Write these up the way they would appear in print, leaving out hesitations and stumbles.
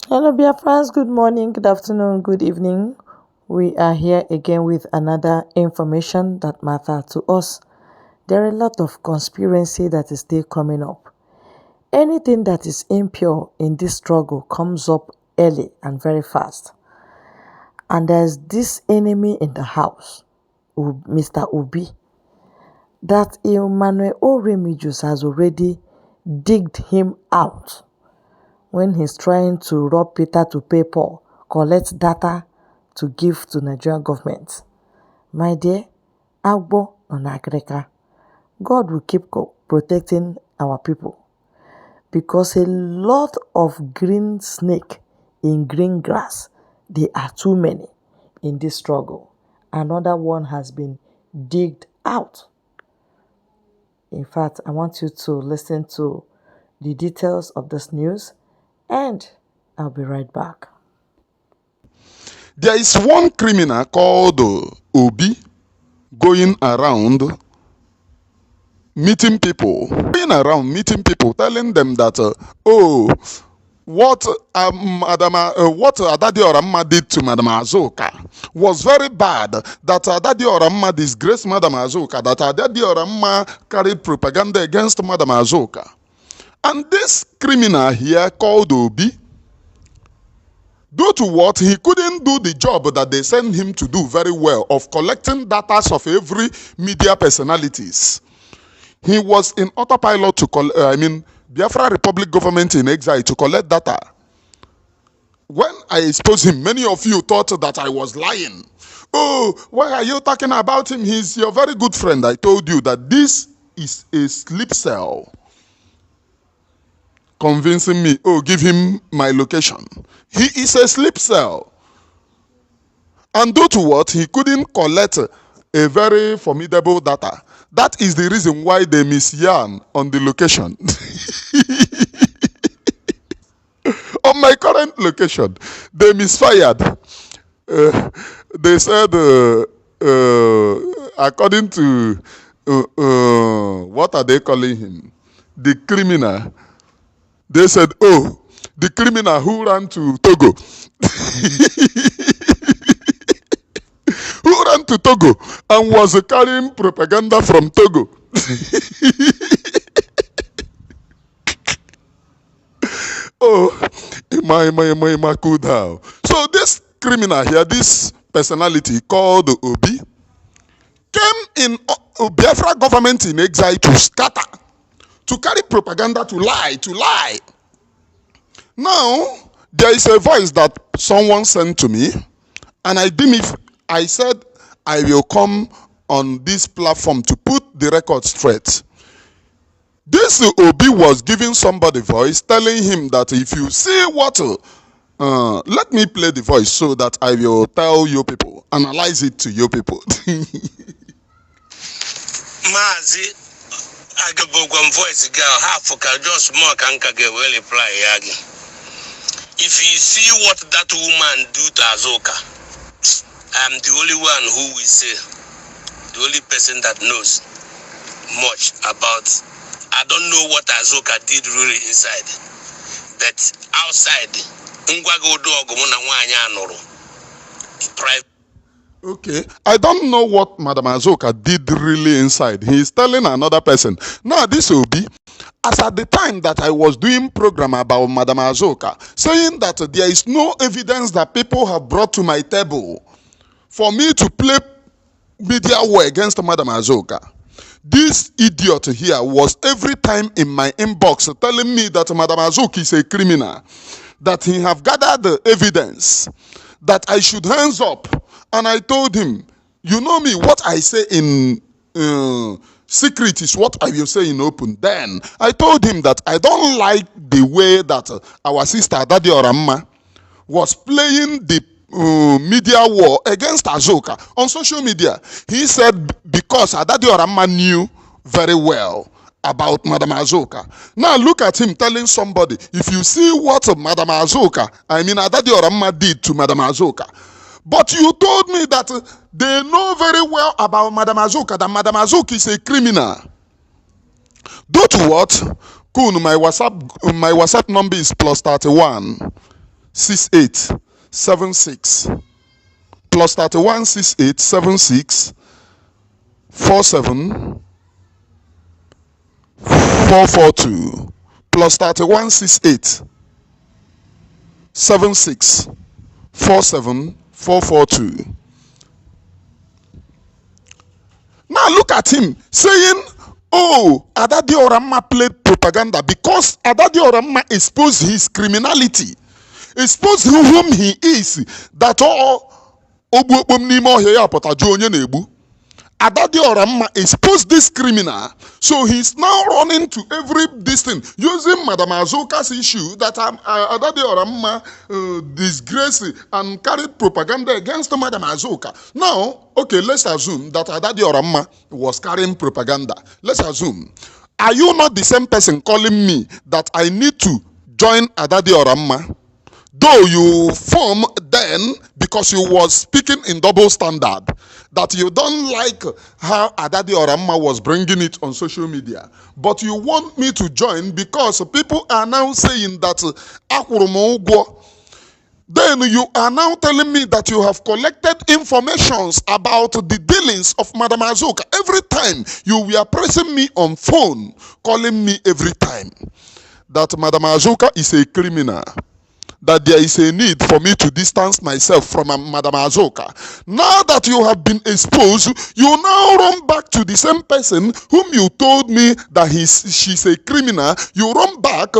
Hello, dear friends. Good morning, good afternoon, good evening. We are here again with another information that matters to us. There are a lot of conspiracy that is still coming up. Anything that is impure in this struggle comes up early and very fast. And there's this enemy in the house, Mr. Obie, that Emmanuel Oremijus has already digged him out when he's trying to rob Peter to pay Paul, collect data to give to Nigerian government. My dear, Agbo on Agrika, God will keep protecting our people because a lot of green snake in green grass, they are too many in this struggle. Another one has been digged out. In fact, I want you to listen to the details of this news and I'll be right back. There is one criminal called Obie going around meeting people, telling them that, what what Adadi Oramma did to Madam Azoka was very bad. That Adadi Oramma disgraced Madam Azoka. That Adadi Oramma carried propaganda against Madam Azoka. And this criminal here called Obie, due to what, he couldn't do the job that they sent him to do very well of collecting data of every media personalities. He was in autopilot to Biafra Republic government in exile to collect data. When I exposed him, many of you thought that I was lying. Oh, why are you talking about him? He's your very good friend. I told you that this is a sleep cell. Convincing me, give him my location. He is a sleep cell. And due to what, he couldn't collect a very formidable data. That is the reason why they yarn on the location. On my current location, they misfired. They said, according to, what are they calling him? The criminal. They said, the criminal who ran to Togo. Who ran to Togo and was carrying propaganda from Togo. My cool down. So this criminal here, this personality called Obie, came in Biafra government in exile to scatter, to carry propaganda, to lie. Now, there is a voice that someone sent to me, and I said I will come on this platform to put the record straight. This Obie was giving somebody voice, telling him that if you see what, let me play the voice so that I will tell you people, analyze it to you people. Mazi, I go one voice girl, half of just more can get well reply again. If you see what that woman do to Azoka, I'm the only one who will say, the only person that knows much about. I don't know what Azoka did really inside, but outside, okay, I don't know what Madam Azoka did really inside. He is telling another person. Now this will be, as at the time that I was doing program about Madam Azoka, saying that there is no evidence that people have brought to my table for me to play media war against Madam Azoka. This idiot here was every time in my inbox telling me that Madam Azoka is a criminal, that he have gathered the evidence, that I should hands up. And I told him, you know me, what I say in secret is what I will say in open. Then I told him that I don't like the way that our sister Adadi Oramma was playing the media war against Azoka on social media. He said because Adadi Oramma knew very well about Madam Azoka. Now look at him telling somebody, if you see what Madam Azoka, Adadi Oramma did to Madam Azoka, but you told me that they know very well about Madam Azoka, that Madam Azoka is a criminal. Due to what? Kun, my WhatsApp number is +31 6876 plus 31 68 76 47 442 plus 31 68 76 47 442. Now look at him saying, oh, Adadi Oramma played propaganda because Adadi Oramma exposed his criminality, exposed whom he is, that all Adadi Oramma exposed this criminal, so he's now running to every distance using Madam Azuka's issue that Adadi Oramma disgraced and carried propaganda against Madam Azuka. Now, okay, let's assume that Adadi Oramma was carrying propaganda. Let's assume. Are you not the same person calling me that I need to join Adadi Oramma? Though you form then because you was speaking in double standard, that you don't like how Adadi Oramma was bringing it on social media, but you want me to join because people are now saying that then you are now telling me that you have collected informations about the dealings of Madam Azuka. Every time you were pressing me on phone, calling me every time that Madam Azuka is a criminal, that there is a need for me to distance myself from Madam Azuka. Now that you have been exposed, you now run back to the same person whom you told me that she's a criminal. You run back,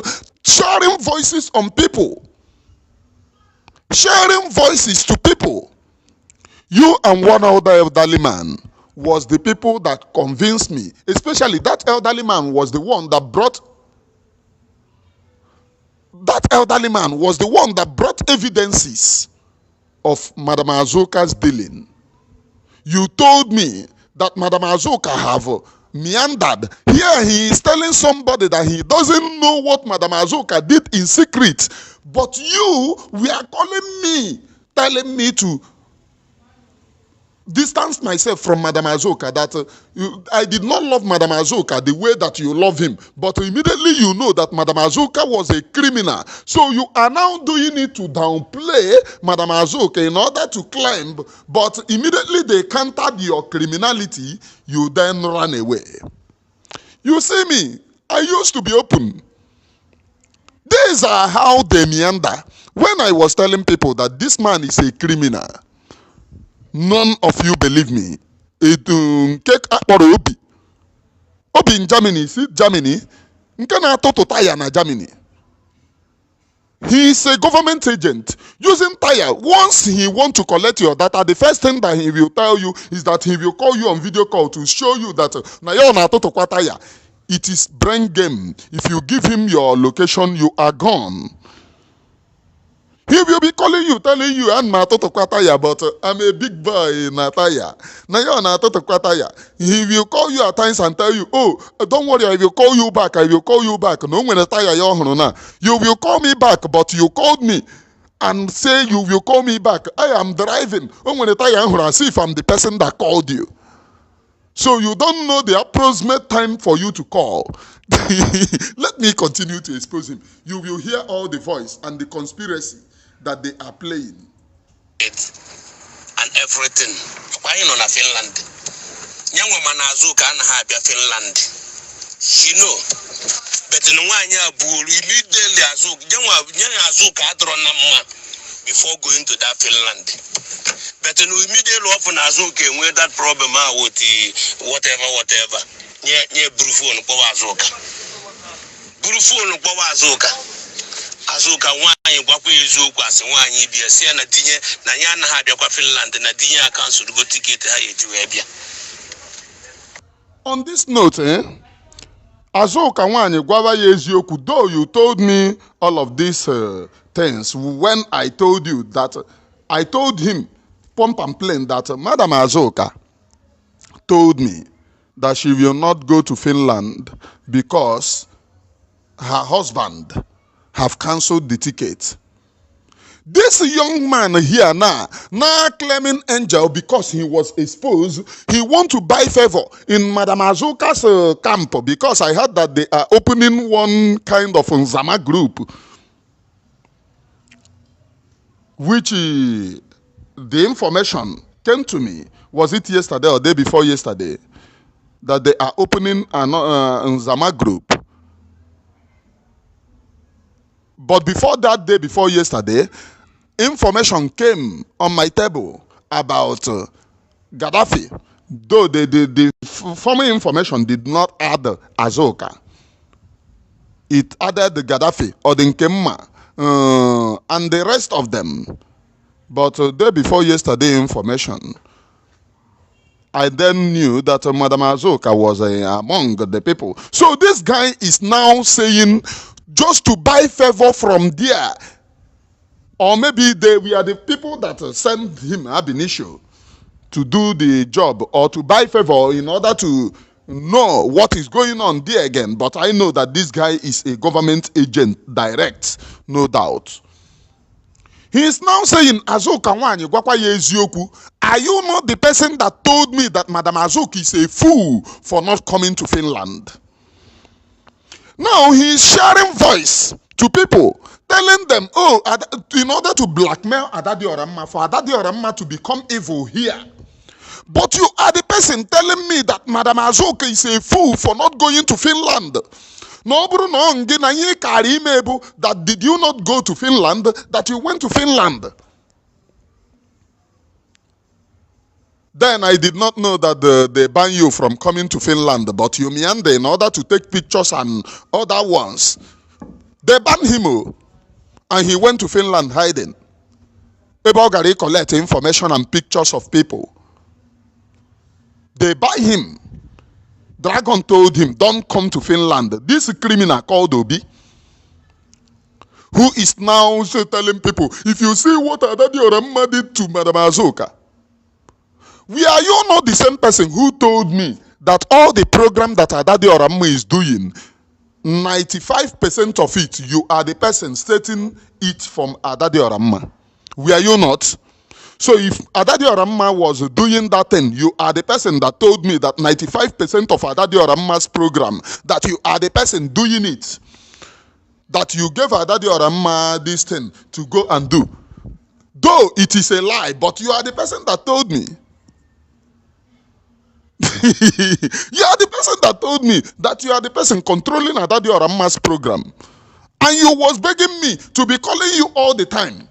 sharing voices on people. Sharing voices to people. You and one other elderly man was the people that convinced me. Especially that elderly man was the one that brought evidences of Madam Azuka's dealing. You told me that Madam Azuka have meandered. Here he is telling somebody that he doesn't know what Madam Azuka did in secret. But you were calling me, telling me to distance myself from Madam Azuka, that I did not love Madam Azuka the way that you love him, but immediately you know that Madam Azuka was a criminal, so you are now doing it to downplay Madam Azuka in order to climb, but immediately they countered your criminality, you then ran away. You see me, I used to be open. These are how they meander. When I was telling people that this man is a criminal, none of you believe me. Cake akpọrọ Obie. Obie in Germany, see Germany. Nke na-atụtụ tire na Germany. He is a government agent using tire. Once he want to collect your data, the first thing that he will tell you is that he will call you on video call to show you that na yo na-atụtụ kwa tire. It is brain game. If you give him your location, you are gone. He will be calling you, telling you, I'm not to Kwataya, but I'm a big boy in Nataya. Now you're not to Kwataya. He will call you at times and tell you, oh, don't worry, I will call you back. I will call you back. No, when you will call me back, but you called me and say you will call me back. I am driving. See if I'm the person that called you. So you don't know the approximate time for you to call. Let me continue to expose him. You will hear all the voice and the conspiracy that they are playing. And everything. Why in on a Finland? Young woman Azuka and Habia Finland. She know. But in one year, immediately Azuka before going to that Finland. But in immediately often Azuka where that problem with whatever. Near Brufo Power Azuka. Brufo Power Azuka. Azuka wine Waku Zukas and one EBS and a dinner, Nayana had your Finland and a dinner council to go ticket to Arabia. On this note, Azuka wine Guava Yezuku, though you told me all of these things when I told you that I told him, pump and plain, that Madam Azuka told me that she will not go to Finland because her husband have cancelled the ticket. This young man here now claiming angel because he was exposed. He want to buy favor in Madam Azuka's camp because I heard that they are opening one kind of Nzama group. which the information came to me, was it yesterday or day before yesterday, that they are opening an Nzama group. But before that day, before yesterday, information came on my table about Gaddafi, though the former information did not add Azoka. It added the Gaddafi or the Nkemma and the rest of them. But day before yesterday information, I then knew that Madam Azoka was among the people. So this guy is now saying just to buy favor from there, or maybe we are the people that sent him ab initio to do the job or to buy favor in order to know what is going on there again. But I know that this guy is a government agent direct, no doubt. He is now saying, Azoka Wanyi gwakwa ya ezioku. Are you not the person that told me that Madam Azoka is a fool for not coming to Finland? Now he is sharing voice to people, telling them, oh, in order to blackmail Adadi Oramma, for Adadi Oramma to become evil here. But you are the person telling me that Madam Azoka is a fool for not going to Finland. That did you not go to Finland, that you went to Finland? Then I did not know that they ban you from coming to Finland, but you meander in order to take pictures and other ones. They banned him, and he went to Finland hiding. Ebogari collect information and pictures of people. They buy him. Dragon told him, don't come to Finland. This criminal called Obie, who is now telling people, if you see what Adadi Oramma did to Madam Azoka, are you not the same person who told me that all the program that Adadi Oramma is doing, 95% of it, you are the person stating it from Adadi Oramma? Were you not? So if Adadi Oramma was doing that thing, you are the person that told me that 95% of Adadi Oramma's program, that you are the person doing it. That you gave Adadi Oramma this thing to go and do. Though it is a lie, but you are the person that told me. You are the person that told me that you are the person controlling Adadi Oramma's program. And you was begging me to be calling you all the time.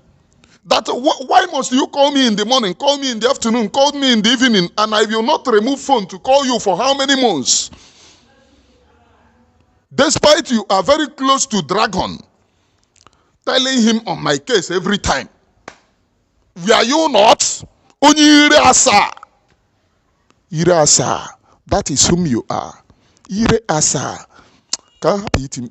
That why must you call me in the morning, call me in the afternoon, call me in the evening, and I will not remove phone to call you for how many months? Despite you are very close to Dragon, telling him on my case every time. Were you not? Onyire asa. Ire asa. That is whom you are. Ire asa. Can't happy eating.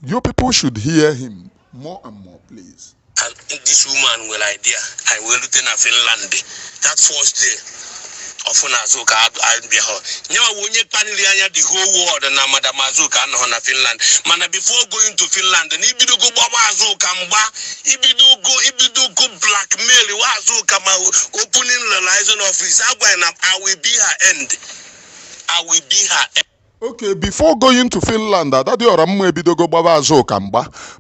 Your people should hear him more and more, please. And this woman will idea. I will live in Finland. That first day of Azoka, I'll be her. Now, when you can the whole world and Madam Azoka and Finland. Man, before going to Finland, and if you go Azoka, if you go blackmail Azoka, opening the license office, I will be her end. I will be her end. Okay, before going to Finland,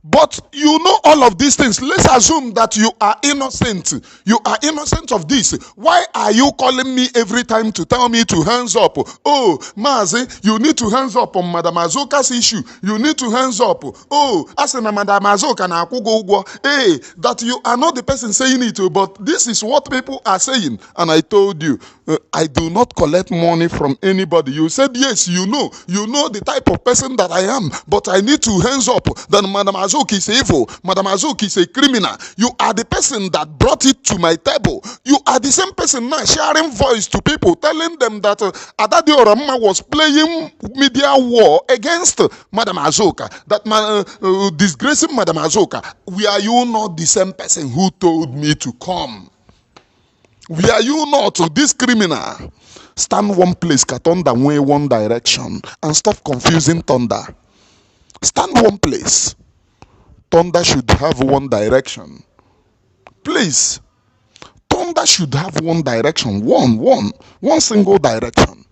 but you know all of these things. Let's assume that you are innocent. You are innocent of this. Why are you calling me every time to tell me to hands up? Oh, Mazi, you need to hands up on Madam Azoka's issue. You need to hands up. Oh, as in Madam Azoka na akugo. Hey, that you are not the person saying it, but this is what people are saying. And I told you, I do not collect money from anybody. You said yes, you know the type of person that I am, but I need to hands up that Madam Azoka is evil. Madam Azoka is a criminal. You are the person that brought it to my table. You are the same person now sharing voice to people, telling them that Adadi Oramma was playing media war against Madam Azoka, that disgracing Madam Azoka. Were you not the same person who told me to come? Were you not this criminal? Stand one place, thunder way one direction, and stop confusing thunder. Stand one place. Thunder should have one direction. Please. Thunder should have one direction. One single direction.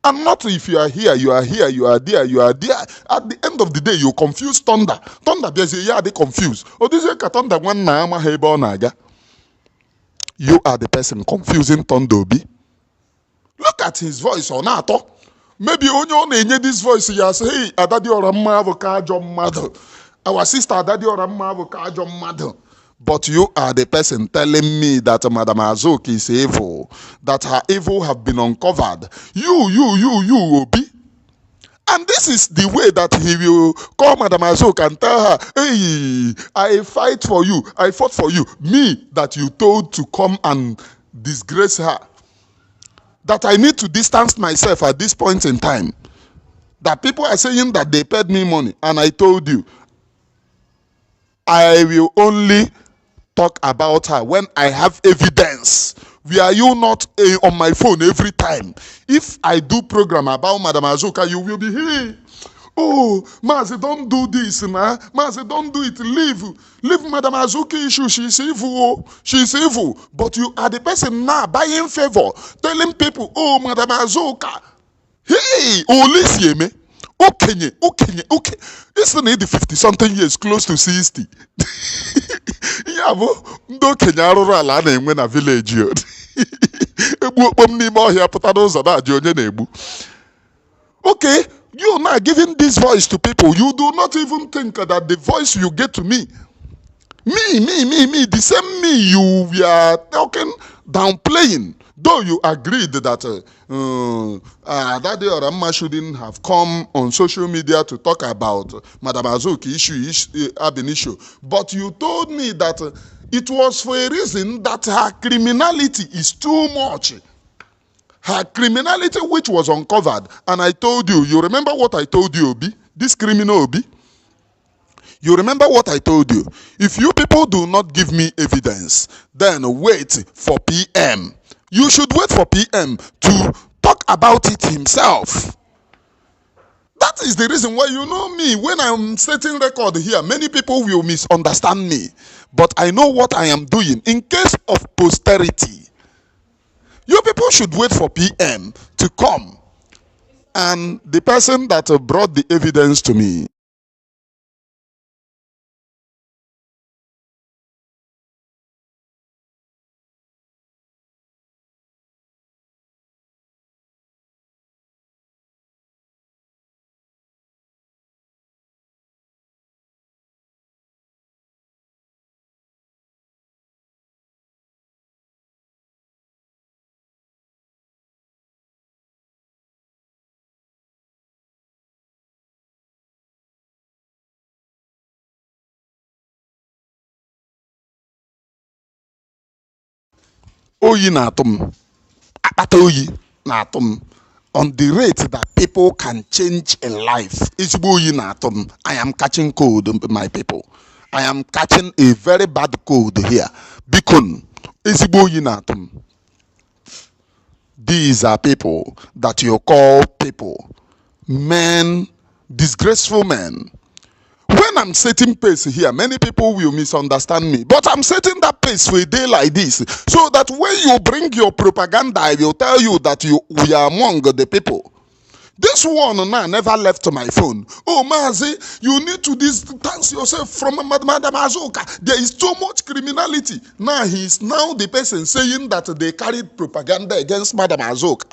And not if you are here, you are here, you are there, you are there. At the end of the day, you confuse thunder. Thunder, they confused. Oh, this is thunder one nama naga. You are the person confusing thunder, Obie. Look at his voice on Ato. Maybe only on this voice, he say, hey, Adadi or a mother, mother. Our sister Adadi or a mother. But you are the person telling me that Madam Azok is evil, that her evil have been uncovered. You, Obie. And this is the way that he will call Madam Azok and tell her, hey, I fight for you, I fought for you. Me that you told to come and disgrace her. That I need to distance myself at this point in time. That people are saying that they paid me money, and I told you, I will only talk about her when I have evidence. Were you not on my phone every time? If I do program about Madam Azuka, you will be here. Oh, Mazi, don't do this, nah. Mazi, don't do it. Leave Madam Azuki issue. She's evil. She's evil. But you are the person now buying favor, telling people, oh, Madam Azuka. Hey, oh, listen, me. Okay. Isn't it the 50-something years, close to 60? Ya bụ ndị okenye arụrụ ala na-enwe na village yod. Egbu okpom n'ime ọhịa pụta n'ụzọ na-ajụ onye na-egbu. Okay, you now giving this voice to people. You do not even think that the voice you get to me. Me, the same me you are talking, downplaying. Though you agreed that Daddy or Amma shouldn't have come on social media to talk about Madam Azuki issue. But you told me that it was for a reason that her criminality is too much. Her criminality which was uncovered. And I told you, you remember what I told you, Obie? This criminal Obie? You remember what I told you? If you people do not give me evidence, then wait for PM. You should wait for PM to talk about it himself. That is the reason why, you know me, when I'm setting record here, many people will misunderstand me. But I know what I am doing in case of posterity. You people should wait for PM to come. And the person that brought the evidence to me, oyi na-atụ m, akpata oyi na-atụ m, on the rate that people can change in life. Ezigbo oyi na-atụ m. I am catching cold, my people. I am catching a very bad cold here. Bikon, ezigbo oyi na-atụ m. These are people that you call people, men, disgraceful men. When I'm setting pace here, many people will misunderstand me. But I'm setting that pace for a day like this, so that when you bring your propaganda, I will tell you that we are among the people. This one now never left my phone. Oh, Mazi, you need to distance yourself from Madam Azuka. There is too much criminality. Now he is now the person saying that they carried propaganda against Madam Azuka.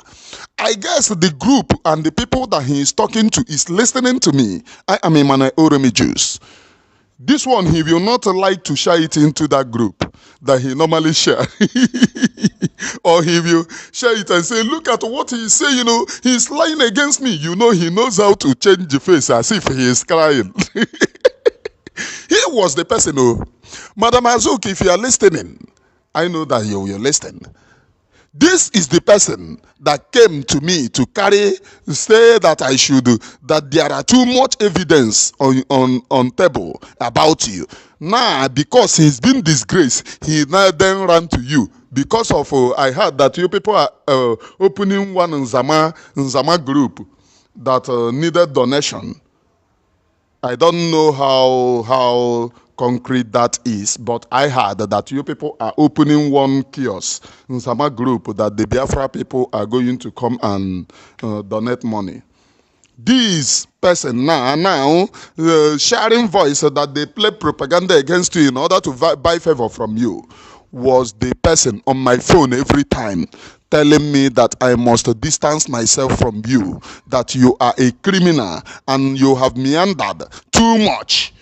I guess the group and the people that he is talking to is listening to me. I am Emmanuel Oremi Juice. This one, he will not like to share it into that group that he normally share. Or he will share it and say, look at what he is saying, he's lying against me. He knows how to change the face as if he is crying. He was the person Madam Azuk, if you are listening, I know that you will listen. This is the person that came to me to say that I should, that there are too much evidence on table about you. Now, because he's been disgraced, he now then ran to you. Because of, I heard that you people are opening one Nzama group that needed donation. I don't know how concrete that is, but I heard that you people are opening one kiosk in Sama group that the Biafra people are going to come and donate money. This person now sharing voice that they play propaganda against you in order to buy favor from you was the person on my phone every time telling me that I must distance myself from you, that you are a criminal and you have meandered too much.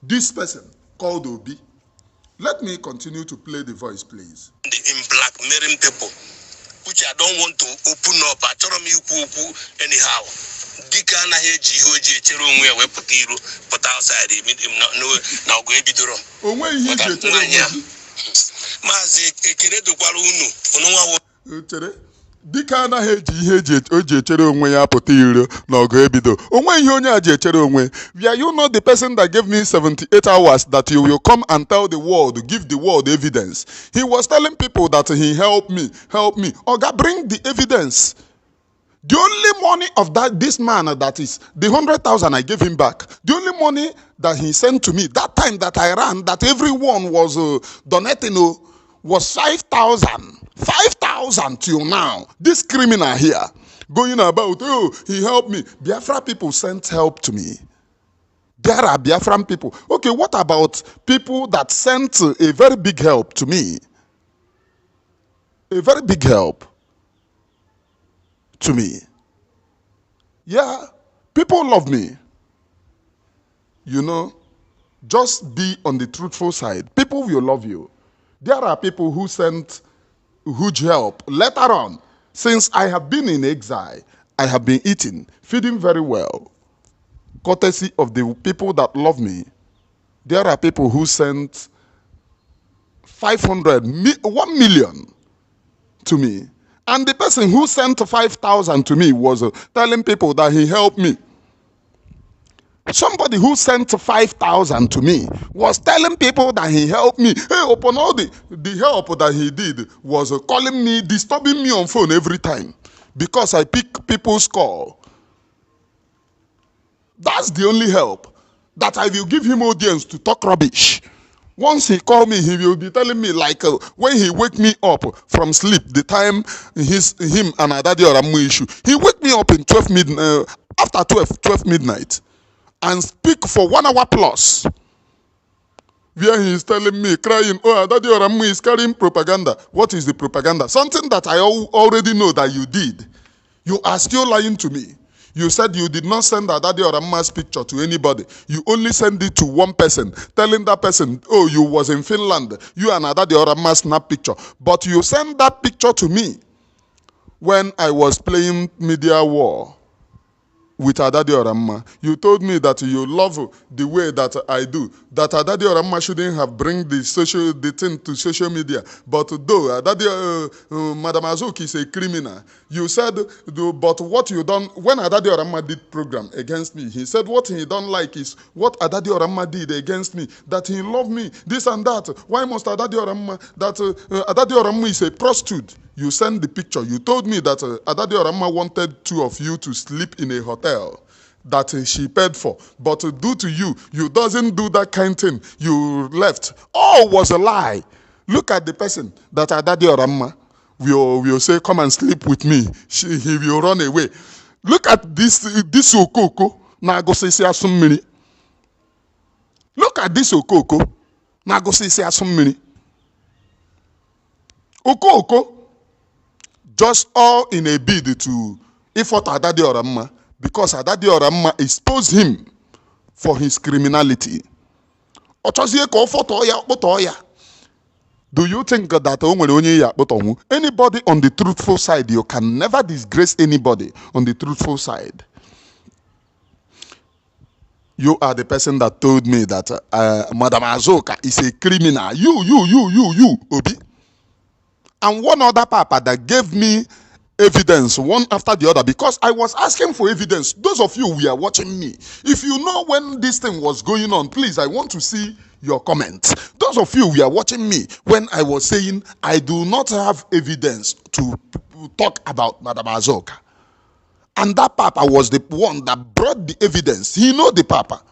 This person called Obie. Let me continue to play the voice, please. In blackmailing people, which I don't want to open up. I told them anyhow. Dika na heji hoji chere onwe we put outside now go ebidoro. Onwe ihe je chere onwe. Mazi ekere dokwara unu nwa chere dịka anaghị eji ihe o ji echere onwe ya pụta iro na ọgụ ebido onwe ihe onye a ji echere onwe. Were you not the person that gave me 78 hours that you will come and tell the world, give the world evidence? He was telling people that he helped me. Oga, bring the evidence. The only money of this man, that is the 100,000 I gave him back, the only money that he sent to me that time that I ran, that everyone was donating, was 5,000. 5,000 till now. This criminal here going about, oh, he helped me. Biafra people sent help to me. There are Biafran people. Okay, what about people that sent a very big help to me? A very big help to me. Yeah, people love me. You know, just be on the truthful side. People will love you. There are people who sent huge help. Later on, since I have been in exile, I have been eating, feeding very well, courtesy of the people that love me. There are people who sent 1 million to me. And the person who sent 5,000 to me was telling people that he helped me. Somebody who sent 5,000 to me was telling people that he helped me. Hey, upon all the help that he did was calling me, disturbing me on phone every time because I pick people's call. That's the only help that I will give him audience to talk rubbish. Once he call me, he will be telling me like when he wake me up from sleep, the time him and Adadi Oramu issue, he wake me up in after 12 midnight. And speak for 1 hour plus. Where he is telling me, crying, oh, Daddy Oramu is carrying propaganda. What is the propaganda? Something that I already know that you did. You are still lying to me. You said you did not send Daddy Oramu's picture to anybody. You only send it to one person, telling that person, oh, you was in Finland. You and Daddy Oramu snap picture. But you sent that picture to me when I was playing media war with Adadi Oramma. You told me that you love the way that I do, that Adadi Oramma shouldn't have bring the thing to social media. But though Madam Azuki is a criminal, you said, but what you done, when Adadi Oramma did program against me, he said what he don't like is what Adadi Oramma did against me, that he loved me, this and that. Why must Adadi Oramma, that Adadi Oramma is a prostitute? You sent the picture. You told me that Adadi Oramma wanted 2 of you to sleep in a hotel that she paid for. But due to you, you doesn't do that kind of thing. You left. All was a lie. Look at the person that Adadi Oramma will say, come and sleep with me. He will run away. Look at this Okoko. Nagosisi Asumini. Look at this Okoko. Nagosisi Asumini. Okoko. Just all in a bid to effort Adadi Oramma, because Adadi Oramma exposed him for his criminality. Do you think that anybody on the truthful side, you can never disgrace anybody on the truthful side? You are the person that told me that Madam Azoka is a criminal. You, Obie. And one other papa that gave me evidence one after the other, because I was asking for evidence. Those of you who are watching me, if you know when this thing was going on, please, I want to see your comments. Those of you who are watching me when I was saying I do not have evidence to talk about Madam Azoka. And that papa was the one that brought the evidence. He know the papa.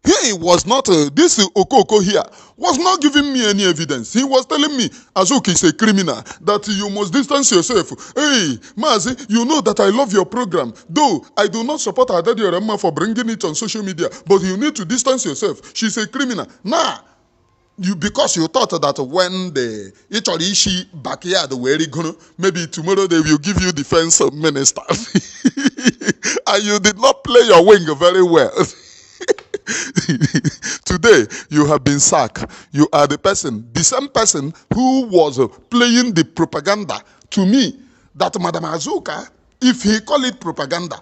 He was not, this Okoko here was not giving me any evidence. He was telling me, Azok is a criminal, that you must distance yourself. Hey, Mazi, you know that I love your program. Though I do not support Adadi Orema for bringing it on social media, but you need to distance yourself. She's a criminal. Nah, because you thought that when the Ishi backyard were going, maybe tomorrow they will give you defense minister. And you did not play your wing very well. Today, you have been sacked. You are the same person who was playing the propaganda to me that Madam Azuka, if he call it propaganda,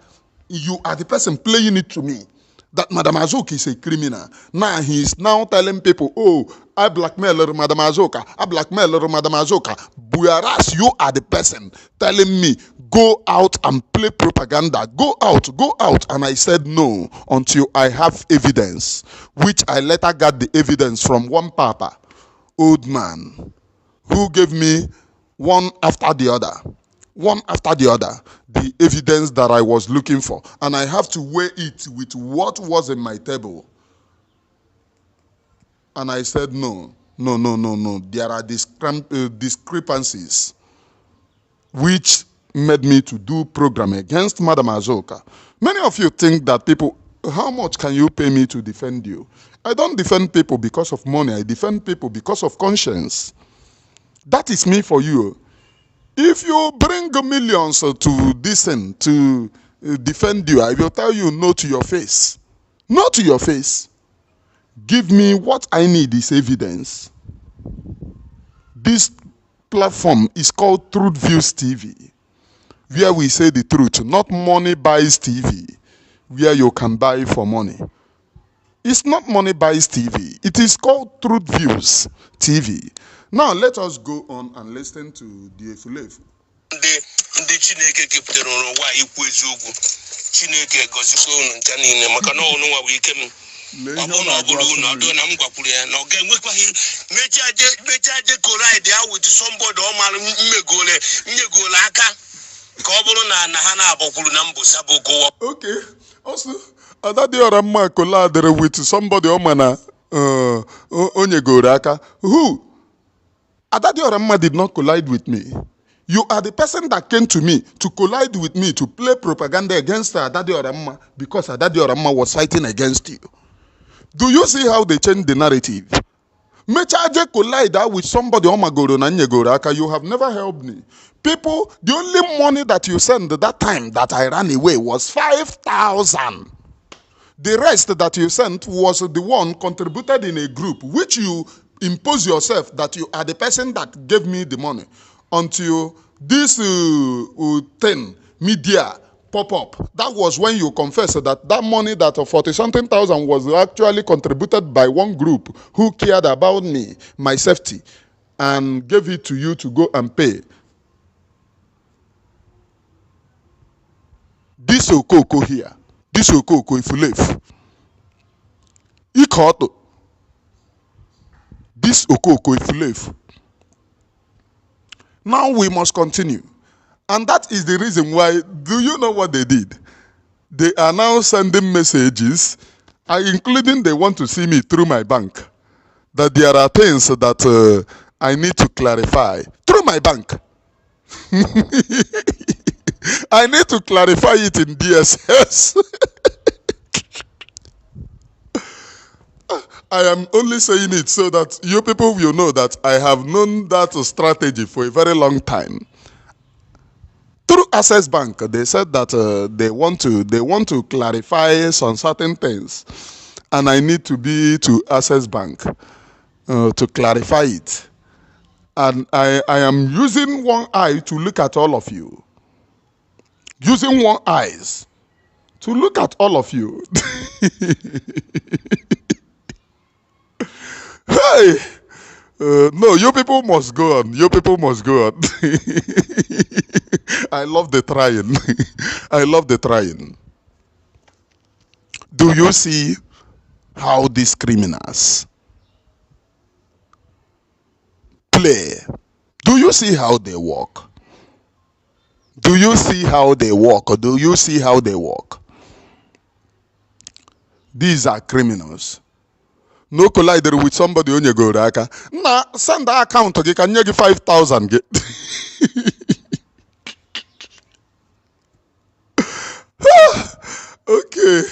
you are the person playing it to me that Madam Azuka is a criminal. Now he is now telling people, oh, I blackmailed Madam Azuka. I blackmailed Madam Azuka. Whereas you are the person telling me, go out and play propaganda. Go out, go out. And I said no until I have evidence, which I later got the evidence from one papa, old man, who gave me one after the other, the evidence that I was looking for. And I have to weigh it with what was in my table. And I said, no. There are discrepancies which made me to do program against Madam Azoka. Many of you think that people, how much can you pay me to defend you? I don't defend people because of money. I defend people because of conscience. That is me for you. If you bring millions to listen, to defend you, I will tell you no to your face. No to your face. Give me what I need is evidence. This platform is called Truth Views TV, where we say the truth, not money buys TV, where you can buy for money. It's not money buys TV. It is called Truth Views TV. Now let us go on and listen to the Efulefu. Ndị Chineke kepụtara ụwa ikwu eziokwu. Chineke gọzikwa unu ncha niile maka na ọnụ nwa bụ ike m. Ọ bụ na ọ bụrụ unu ọdụ na m gwakwuru ya na ọ ga-enwekwaghị mechaje collide ya with somebody ọ mara mmegole aka ka ọ bụrụ na ha na-abọkwuru na mbụ Sabo gowa. Okay. Also, Adadiora mma collide with somebody ọ ma na onye gore aka. Who? Adadiora mma did not collide with me. You are the person that came to me to collide with me to play propaganda against Adadiora mma because Adadiora mma was fighting against you. Do you see how they changed the narrative? Mechaje collide with somebody omagoro na nyegoro aka. You have never helped me. People, the only money that you sent that time that I ran away was 5,000. The rest that you sent was the one contributed in a group, which you impose yourself that you are the person that gave me the money. Until this thing, media, pop up. That was when you confessed that money, that 40-something thousand, was actually contributed by one group who cared about me, my safety, and gave it to you to go and pay. This Okoko here, this Okoko Ifulefu, Ikoto, this Okoko Ifulefu. Now we must continue. And that is the reason why, do you know what they did? They are now sending messages, including they want to see me through my bank, that there are things that I need to clarify through my bank. I need to clarify it in DSS. I am only saying it so that you people will know that I have known that strategy for a very long time. Through Access Bank, they said that they want to clarify some certain things, and I need to be to Access Bank to clarify it. And I am using one eye to look at all of you. Using one eyes to look at all of you. Hey! No, you people must go on. You people must go on. I love the trying. I love the trying. Do you see how these criminals play? Do you see how they walk? Do you see how they walk? Or do you see how they walk? These are criminals. No collider with somebody on your go raka. Nah, send the account to can you give 5,000 get. Okay.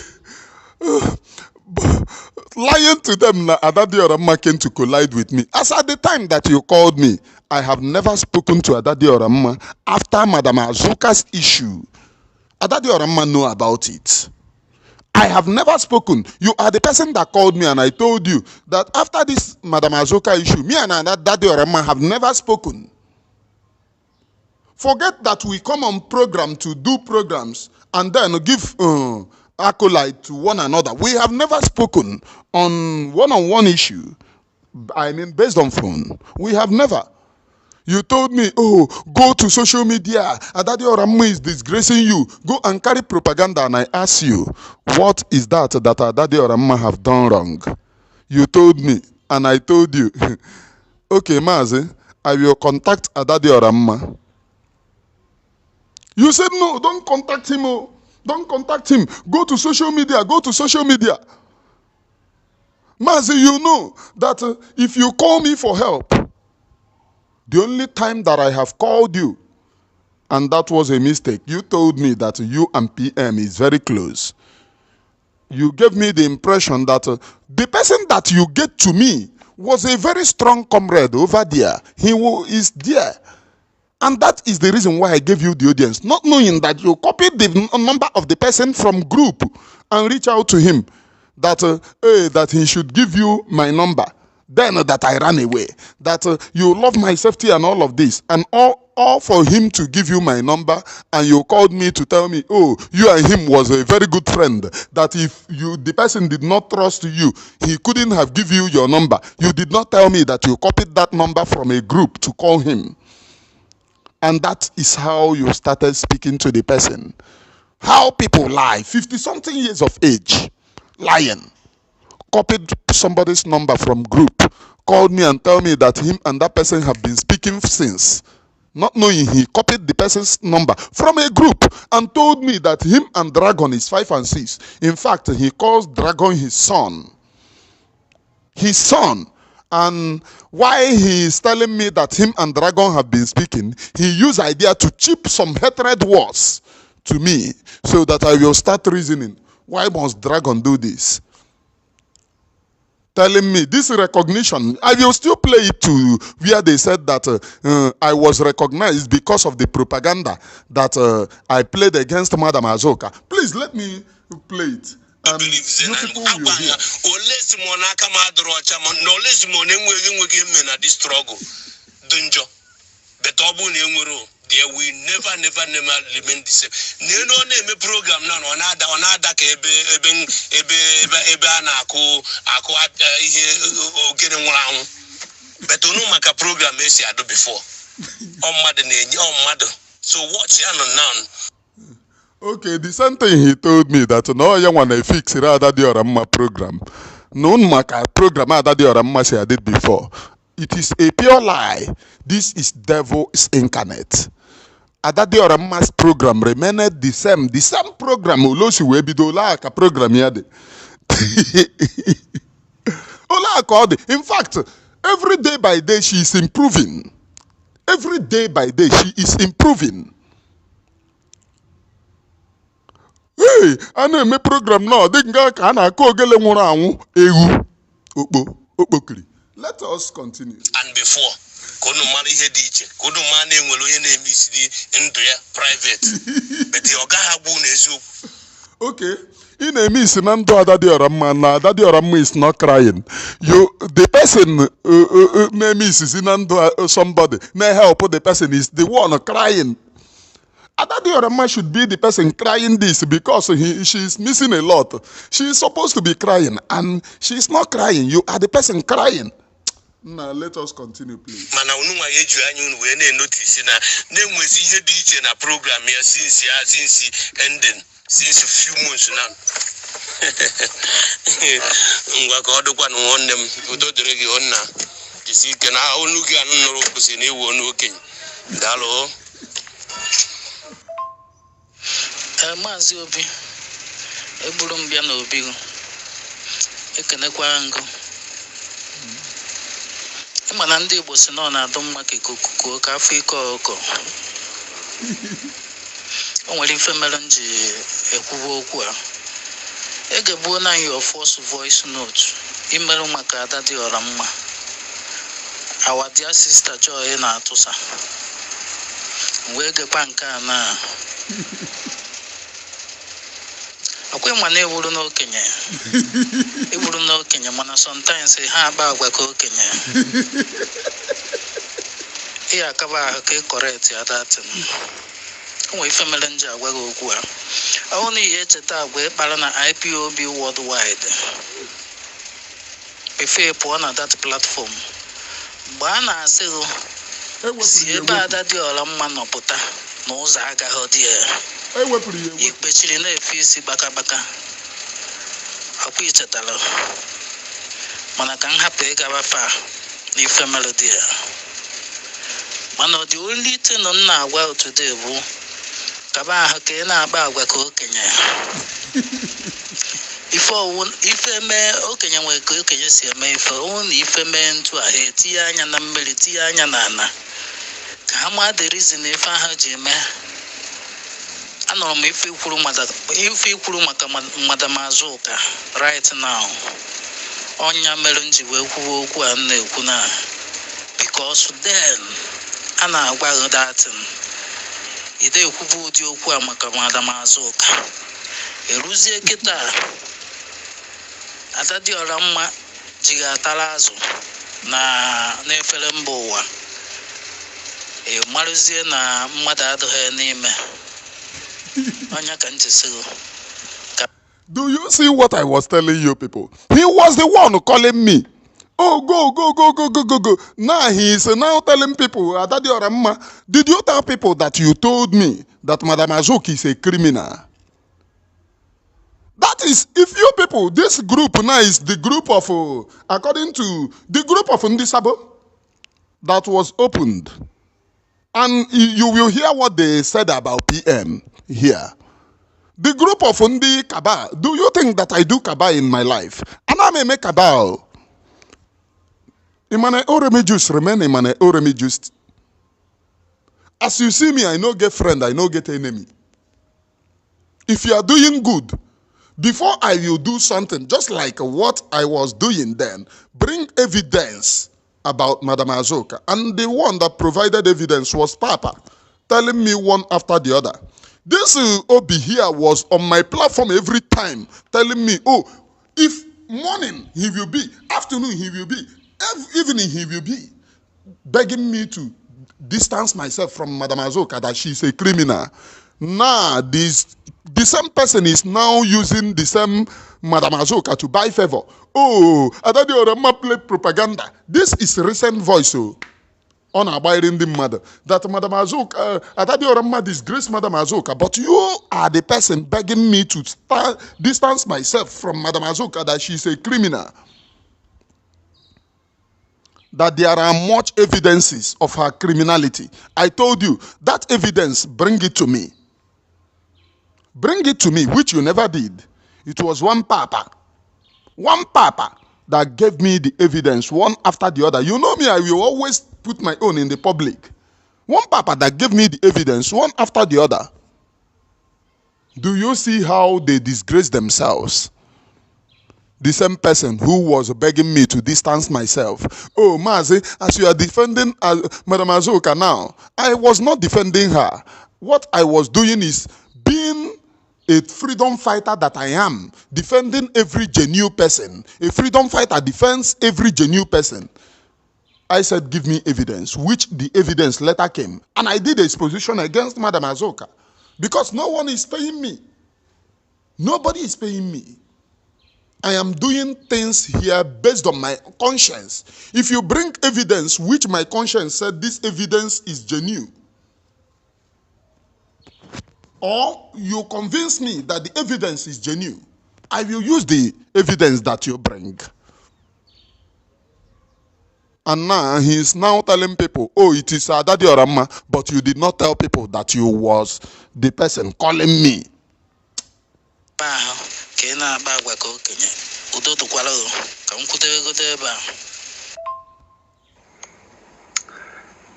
Lying to them na Adadi Oramma came to collide with me. As at the time that you called me, I have never spoken to Adadi Oramma after Madam Azuka's issue. Adadi Oramma know about it. I have never spoken. You are the person that called me and I told you that after this Madam Azuka issue, me and Adadi Oramma have never spoken. Forget that we come on program to do programs and then give accolade to one another. We have never spoken on one-on-one issue. I mean, based on phone. We have never. You told me, oh, go to social media. Adadi Oramma is disgracing you. Go and carry propaganda. And I ask you, what is that Adadi Oramma have done wrong? You told me, and I told you, okay, Mazi, I will contact Adadi Oramma. You said, no, don't contact him. Oh. Don't contact him. Go to social media. Go to social media. Mazi, you know that if you call me for help, the only time that I have called you, and that was a mistake, you told me that you and PM is very close. You gave me the impression that the person that you get to me was a very strong comrade over there. He is there. And that is the reason why I gave you the audience, not knowing that you copied the number of the person from group and reach out to him that that he should give you my number. Then that I ran away, that you love my safety and all of this, and all for him to give you my number, and you called me to tell me, oh, you and him was a very good friend, that if the person did not trust you, he couldn't have give you your number. You did not tell me that you copied that number from a group to call him. And that is how you started speaking to the person. How people lie, 50-something years of age, lying. Copied somebody's number from group, called me and tell me that him and that person have been speaking since. Not knowing he copied the person's number from a group and told me that him and Dragon is 5 and 6. In fact, he calls Dragon his son. His son. And why he is telling me that him and Dragon have been speaking, he used idea to chip some hatred words to me so that I will start reasoning. Why must Dragon do this? Telling me this recognition, I will still play it to where they said that I was recognized because of the propaganda that I played against Madam Azuka. Please let me play it. You people will hear. There will never remain the same. No name program now on ada ka ebe ako getting one. But no maka program esi ado before. So watch now. Okay, the same thing he told me that no you want to fix Adadi Oramma program. No maka program Adadi Oramma I did before. It is a pure lie. This is devil's incarnate. Adadi Oramma's program remained the same. The same program Olosi Webidola ka program yade. In fact, every day by day she is improving. Every day by day she is improving. Hey, I know my program now. Let us continue. And before, kono mari he diche, kono mane nwelo ye na emisidi ndu ya private. But the oga ha bu na eziokwu. Okay. In a miss Nando Adadi Oramma, Adadi Oramma is not crying. The person name is Nando somebody. May help the person is the one crying. Adadi Oramma should be the person crying this because she is missing a lot. She is supposed to be crying and she is not crying. You are the person crying. Now let us continue, please. Mana ununwa yeju anyu we na notice na nwezi ihe dị iche na program ya since ending since few months now. Ngwa ka odokwa no wonne m udodere gi onna isi ke na onu gi anu noro kwusi na ewu onu okenye. Dalo. Maazị Obie, egburu m bịa n'obi. ekenekwa ngụ ịma na ndị Igbo si nọ na-adụ mma ka ikuku ka afọ ike ọkụ o nwere ife mere m ji ekwuwe okwu a egebuo na your first voice note imerụ maka ada dị ọra mma our dear sister Joy na-atụsa wee gekwa nke a na akwa ịma na ewuru n'okenye mana sometimes ha agba agwa ka okenye ihe akaba ahụ ka ị correct ya datin o nwere ife mere nji agwa gị okwu a ọ na ihe echeta agwa ịkpara na IPOB worldwide before pụọ na that platform mgbe a na-asị gị si ebe ada dị ọla mma nọpụta na ụzọ agaghị dị ya ikpechiri na-efe isi gbakabaka akwa ichetara mana ka m hapụ ịgaba fa n'ife melodi ya mana ọ dị olite nọ m na-agwa today bụ kaba ahụ ka ị na-agba agwa ka okenye ife mee okenye nwere ka okenye si eme ife ọnwụ na ife mee ntụ ahụ etinye anya na mmiri tinye anya na ana ka ha maa the reason ife ahụ ji eme. Anọrọ m ife ikwuru maka Madam Azuka right now onya mere nji wee kwuo okwu a na-ekwu na because then a na-agwa gị datin ide ekwubu ụdị okwu a maka Madam Azuka eruzie kịta ada dị ọra mma ji ga-atara azụ n'efere mba ụwa marụzie na mmadụ adịghị n'ime onya ka ntịsịgo. Do you see what I was telling you people? He was the one calling me. Oh, go. Now he is now telling people, Adadi Oramma, did you tell people that you told me that Madam Azuka is a criminal? That is, if you people, this group now is the group of, according to the group of Sabo that was opened. And you will hear what they said about PM here. The group of Undi Kaba, do you think that I do Kaba in my life? And I may make Kaba. Imane Oremi juice remain Imane Oremi juice. As you see me, I no get friend, I no get enemy. If you are doing good, before I will do something, just like what I was doing then, bring evidence about Madam Azuka. And the one that provided evidence was Papa, telling me one after the other. This Obie here was on my platform every time, telling me, oh, if morning he will be, afternoon he will be, evening he will be, begging me to distance myself from Madam Azuka, that she is a criminal. Now, the same person is now using the same Madam Azuka to buy favor. Oh, Adadi Orama play propaganda. This is recent voice, on abiding the mother. That Madam Azuka, Adadi Orama disgrace Madam Azuka, but you are the person begging me to distance myself from Madam Azuka, that she is a criminal. That there are much evidences of her criminality. I told you, that evidence, bring it to me. Bring it to me, which you never did. It was one papa that gave me the evidence, one after the other. You know me, I will always put my own in the public. One papa that gave me the evidence, one after the other. Do you see how they disgrace themselves? The same person who was begging me to distance myself. Oh, Mazi, as you are defending Madam Azuka now, I was not defending her. What I was doing is being a freedom fighter that I am, defending every genuine person. A freedom fighter defends every genuine person. I said, give me evidence, which the evidence later came. And I did a exposition against Madam Azuka because no one is paying me. Nobody is paying me. I am doing things here based on my conscience. If you bring evidence which my conscience said this evidence is genuine, or you convince me that the evidence is genuine, I will use the evidence that you bring. And now he is now telling people, oh, it is Daddy Orama, but you did not tell people that you was the person calling me. udo dịkwara ka m kwudegodo ebe a.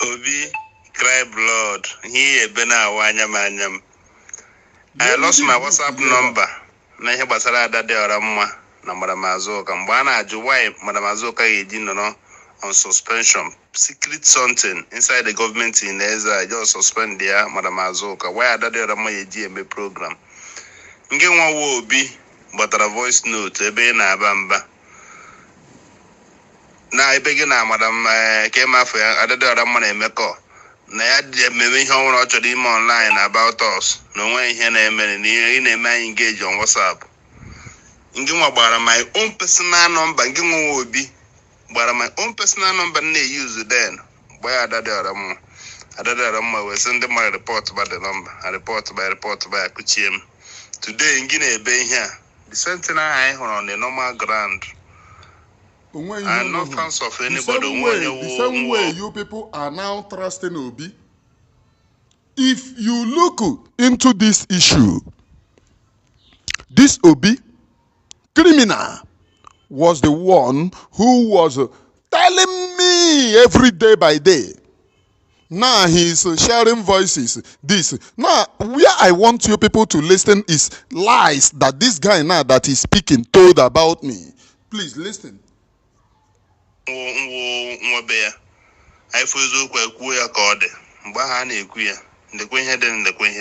Obie, cry blood. He been a I lost my WhatsApp number. Na ihe gbasara ada dị ọra mma na Madam Azuka. Mgbe a na-ajụ why Madam Azuka ga-eji nọ on suspension. Secret something inside the government in Ezra just suspend ya Madam Azuka. Why ada dị ọra mma ga-eji eme program. Nke nwa wo Obi gbatara voice note ebe na-aba mba. Na ebe gị na Madam Kemafo ya ada dị ọra mma na-emekọ. Na ya ememe ihe ọhụrụ ọ chọrọ ime online about us na onwe ihe na-eme na ị na-eme anyị engage on WhatsApp. Ngị nwa gbara my own personal number, ngị nwa Obi gbara my own personal number na-use then gba ya adadị ọra mma wee sị ndị mmadụ report by the number and report by akụchie m. Today ngị na-ebe ihe a the same thing anyị hụrụ on the normal ground. I'm not fans of anybody. The same way you people are now trusting Obi. If you look into this issue, this Obi, criminal, was the one who was telling me every day by day. Now he's sharing voices. This. Now, where I want you people to listen is lies that this guy now that is speaking told about me. Please listen. nwa be ya anyị fụ eziokwu ekwuo ya ka ọ dị mgbe aha a na-ekwu ya ndekwe ihe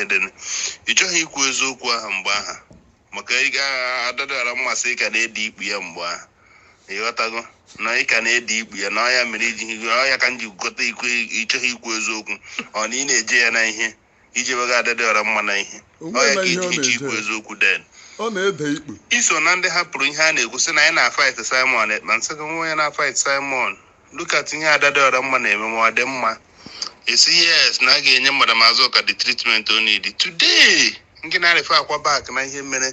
dị ị chọghị ikwu eziokwu aha mgbe aha maka ị ga-adadara mmasị ka na-ede ikpu ya mgbe aha ịghọtago na ị ka na-ede ikpu ya na ọya mere ọya ka m ji gụkọta ịchọghị ikwu eziokwu ọ na ị na-eje ya na ihe iji wega adadara mma na ihe ọya ka iji ikwu eziokwu den ọ na-ede ikpu iso na ndị hapụrụ ihe a na-egosi na anyị na-fight Simon Ekpa nsị gị nwa onye na-fight Simon look at ihe adada ọra mma na-eme ma ọ dị mma esi yes na a ga-enye Madam Azuka the treatment o need today nke na-arịfe akwa back na ihe mere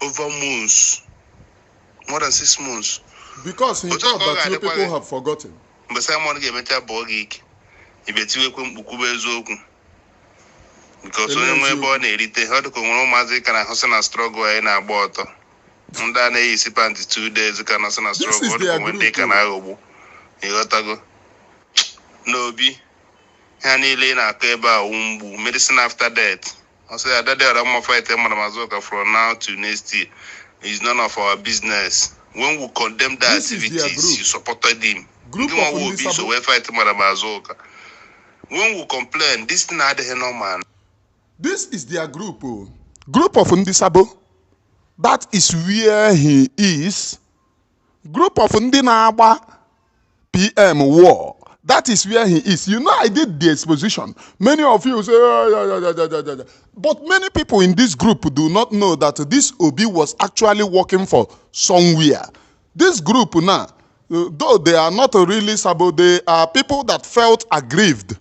over months more than 6 months because he thought that you people have forgotten. Mgbe Simon ga-emecha bụọ gị ike ibetiwekwe mkpukwube eziokwu because onye nwe ebe ọ na-erite ọ dịka nwere ụmụazị ka na-ahụsị na struggle anyị na-agba ọtọ ndị a na-eyisi panty 2 days ka na-asị na struggle ọ dịka ndị ka na-aghọgbu ịghọtago n'Obi ha niile na-akọ ebe a mgbu medicine after death ọ sị adadị ọra mma fight Madam Azuka from now to next year is none of our business. When we condemn the activities you supported him Group of Obi so we fight Madam Azuka. When we complain this thing adịghị normal. This is their group. Group of Ndi Sabo. That is where he is. Group of Ndi Naba PM War. That is where he is. You know, I did the exposition. Many of you say, oh, but many people in this group do not know that this Obi was actually working for somewhere. This group now, though they are not really Sabo, they are people that felt aggrieved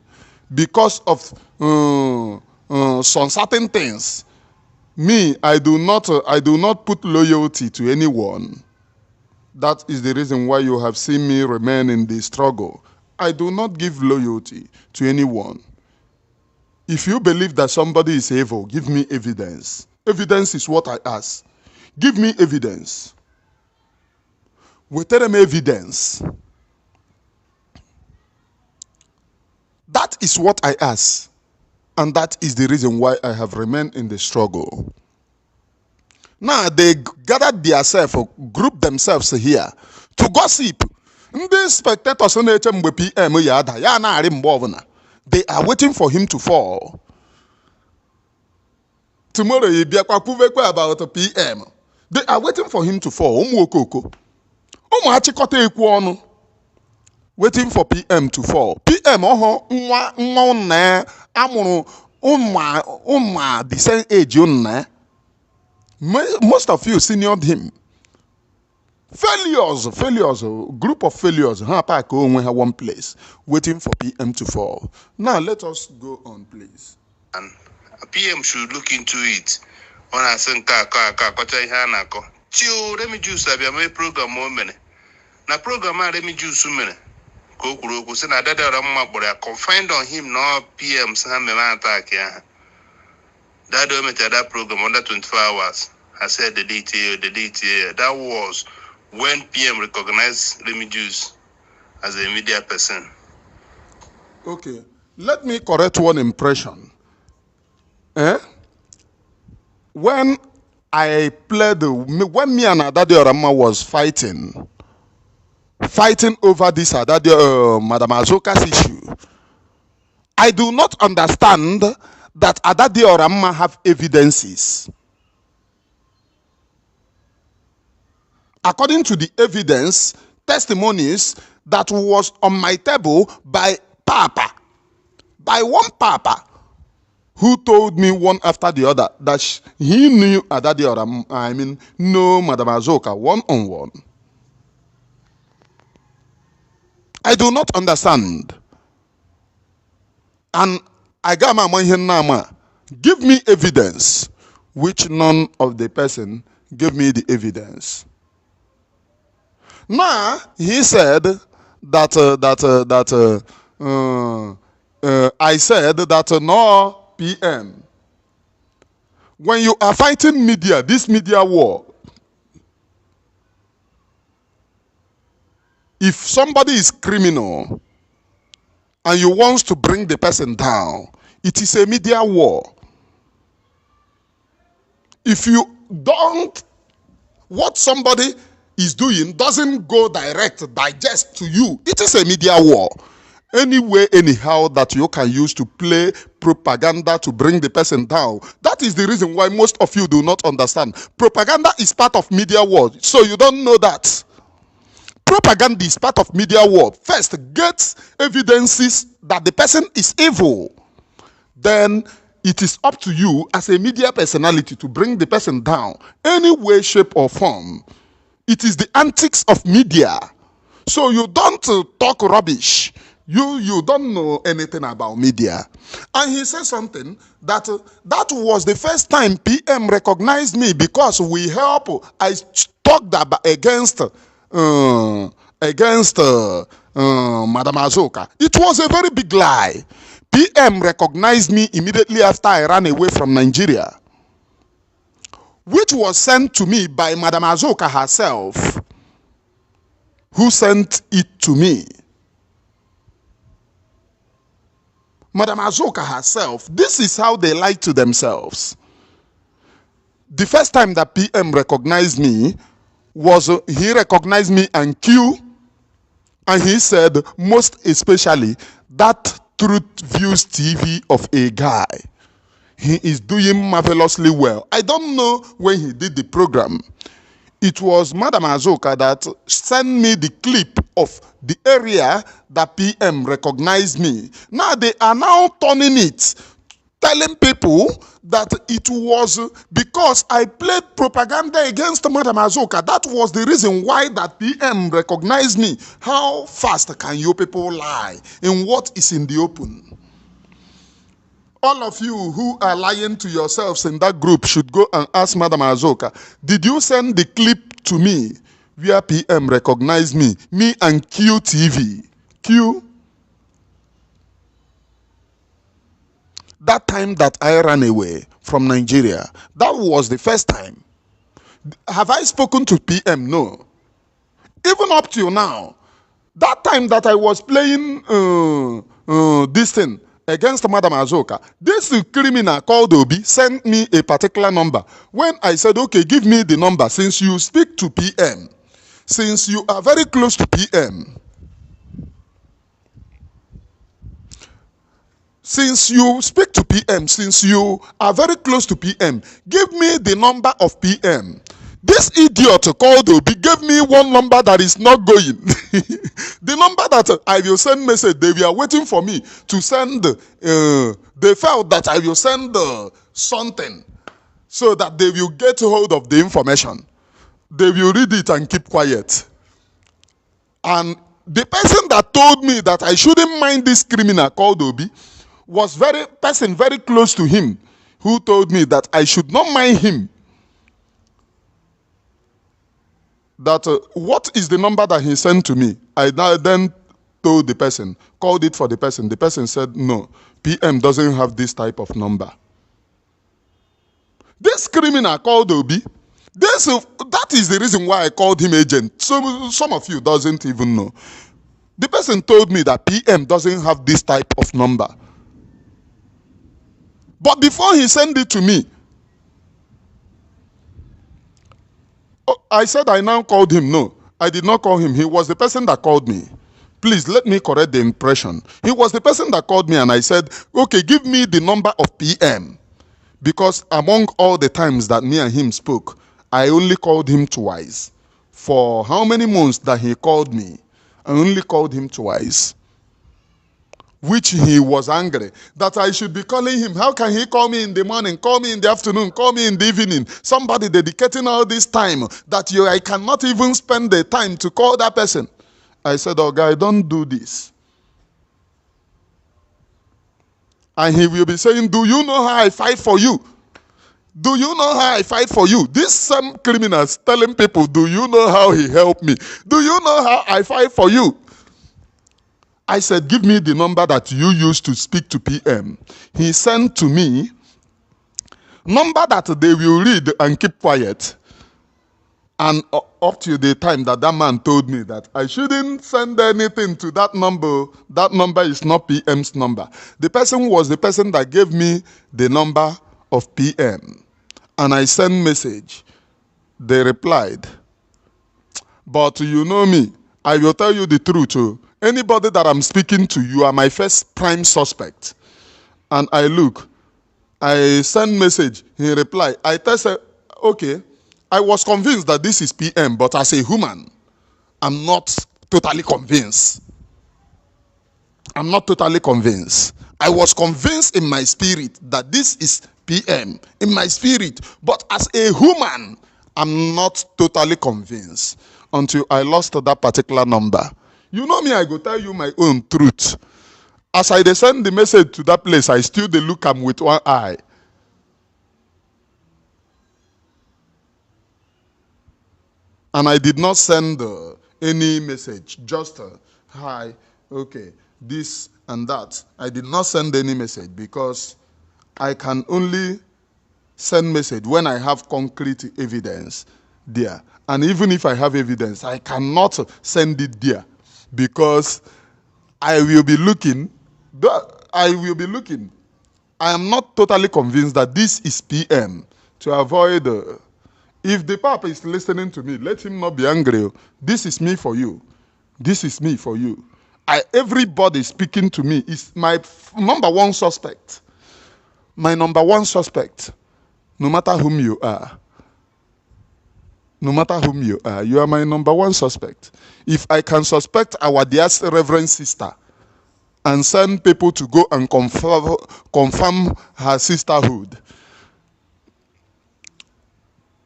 because of some certain things. Me, I do not put loyalty to anyone. That is the reason why you have seen me remain in the struggle. I do not give loyalty to anyone. If you believe that somebody is evil, give me evidence. Evidence is what I ask. Give me evidence. Without evidence. That is what I ask. And that is the reason why I have remained in the struggle. Now they gathered themselves, grouped themselves here to gossip. These spectators PM they are waiting for him to fall. Tomorrow you be about a PM. They are waiting for him to fall. Waiting for PM to fall. PM the same age. Most of you seniored him. Failures, group of failures. One place, waiting for PM to fall. Now let us go on, please. And PM should look into it. When I say let me juice a program moment. Na program let me juice mene. Ko say na dada ramma bore confined on him no PM say me attack ya. That program under 24 hours. I said the detail. That was when PM recognized Remigius as a media person. Okay, let me correct one impression. When I played, when me and Adade Orama was fighting over this Adade, Madam Azoka's issue, I do not understand that Adade Orama have evidences. According to the evidence, testimonies that was on my table by one Papa, who told me one after the other that he knew Adade Orama, know Madam Azoka one-on-one. I do not understand. And I got my money now. Give me evidence, which none of the person gave me the evidence. Now he said that I said that no PM. When you are fighting media, this media war, if somebody is criminal and you want to bring the person down, it is a media war. If you don't, what somebody is doing doesn't go digest to you, it is a media war. Any way, anyhow, that you can use to play propaganda to bring the person down. That is the reason why most of you do not understand. Propaganda is part of media war, so you don't know that. Propaganda is part of media war. First, get evidences that the person is evil. Then it is up to you as a media personality to bring the person down. Any way, shape, or form. It is the antics of media. So you don't talk rubbish. You don't know anything about media. And he said something that that was the first time PM recognized me because we help. I talked against Madam Azoka. It was a very big lie. PM recognized me immediately after I ran away from Nigeria, which was sent to me by Madam Azoka herself, who sent it to me. Madam Azoka herself, this is how they lie to themselves. The first time that PM recognized me was he recognized me and Q, and he said, most especially, that Truth Views TV of a guy. He is doing marvelously well. I don't know when he did the program. It was Madam Azoka that sent me the clip of the area that PM recognized me. Now they are now turning it, telling people that it was because I played propaganda against Madam Azoka. That was the reason why that PM recognized me. How fast can you people lie in what is in the open? All of you who are lying to yourselves in that group should go and ask Madam Azoka, did you send the clip to me where PM recognized me and QTV? Q? That time that I ran away from Nigeria, that was the first time. Have I spoken to PM? No. Even up till now, that time that I was playing this thing against Madam Azoka, this criminal called Obie sent me a particular number. When I said, okay, give me the number, since you speak to PM, since you are very close to PM, since you speak to PM, since you are very close to PM, give me the number of PM. This idiot called Obie gave me one number that is not going. The number that I will send message, they were waiting for me to send. They felt that I will send something so that they will get hold of the information. They will read it and keep quiet. And the person that told me that I shouldn't mind this criminal called Obie was very close to him, who told me that I should not mind him. That what is the number that he sent to me? I then told the person, called it for the person. The person said, no, PM doesn't have this type of number. This criminal called Obie, That is the reason why I called him agent. So some of you doesn't even know. The person told me that PM doesn't have this type of number. But before he sent it to me, I said I now called him. No, I did not call him. He was the person that called me. Please let me correct the impression. He was the person that called me and I said, okay, give me the number of PM. Because among all the times that me and him spoke, I only called him twice. For how many months that he called me, I only called him twice. Which he was angry that I should be calling him. How can he call me in the morning, call me in the afternoon, call me in the evening? Somebody dedicating all this time that I cannot even spend the time to call that person. I said, oh guy, don't do this. And he will be saying, do you know how I fight for you? Do you know how I fight for you? This same criminals telling people, do you know how he helped me? Do you know how I fight for you? I said, give me the number that you used to speak to PM. He sent to me number that they will read and keep quiet. And up to the time that man told me that I shouldn't send anything to that number is not PM's number. The person was the person that gave me the number of PM. And I sent message. They replied, but you know me, I will tell you the truth. Oh. Anybody that I'm speaking to, you are my first prime suspect. And I send message. He replied. I said, okay. I was convinced that this is PM, but as a human, I'm not totally convinced. I'm not totally convinced. I was convinced in my spirit that this is PM, in my spirit. But as a human, I'm not totally convinced until I lost that particular number. You know me, I go tell you my own truth. As I send the message to that place, I still look am with one eye. And I did not send any message, just hi, okay, this and that. I did not send any message because I can only send message when I have concrete evidence there. And even if I have evidence, I cannot send it there because I will be looking. I am not totally convinced that this is PM to avoid. If the Papa is listening to me, let him not be angry. This is me for you. This is me for you. Everybody speaking to me is my number one suspect. My number one suspect. No matter whom you are. No matter whom you are, you are my number one suspect. If I can suspect our dear Reverend Sister and send people to go and confirm her sisterhood.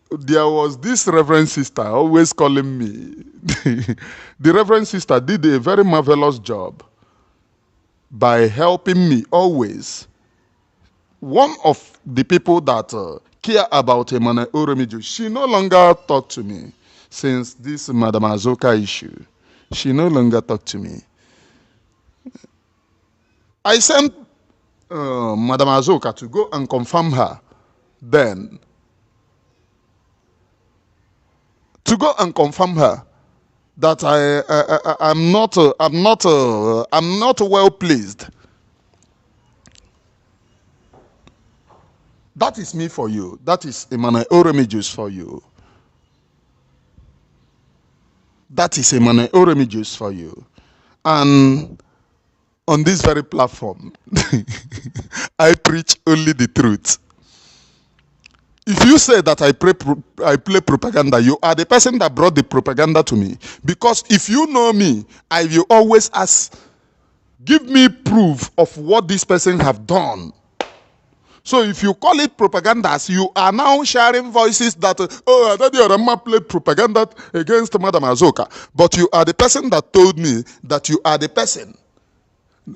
There was this Reverend Sister always calling me. The Reverend Sister did a very marvelous job by helping me always. One of the people that care about Emmanuel Oremiju, she no longer talked to me since this Madam Azoka issue. She no longer talked to me. I sent Madam Azoka to go and confirm her. Then, to go and confirm her that I'm not well pleased. That is me for you. That is Emmanuel Oremijus for you. That is Emmanuel Oremijus for you. And on this very platform, I preach only the truth. If you say that I play propaganda, you are the person that brought the propaganda to me. Because if you know me, I will always ask, give me proof of what this person have done. So if you call it propaganda, you are now sharing voices that, oh, Daddy Orama played propaganda against Madam Azoka. But you are the person that told me that you are the person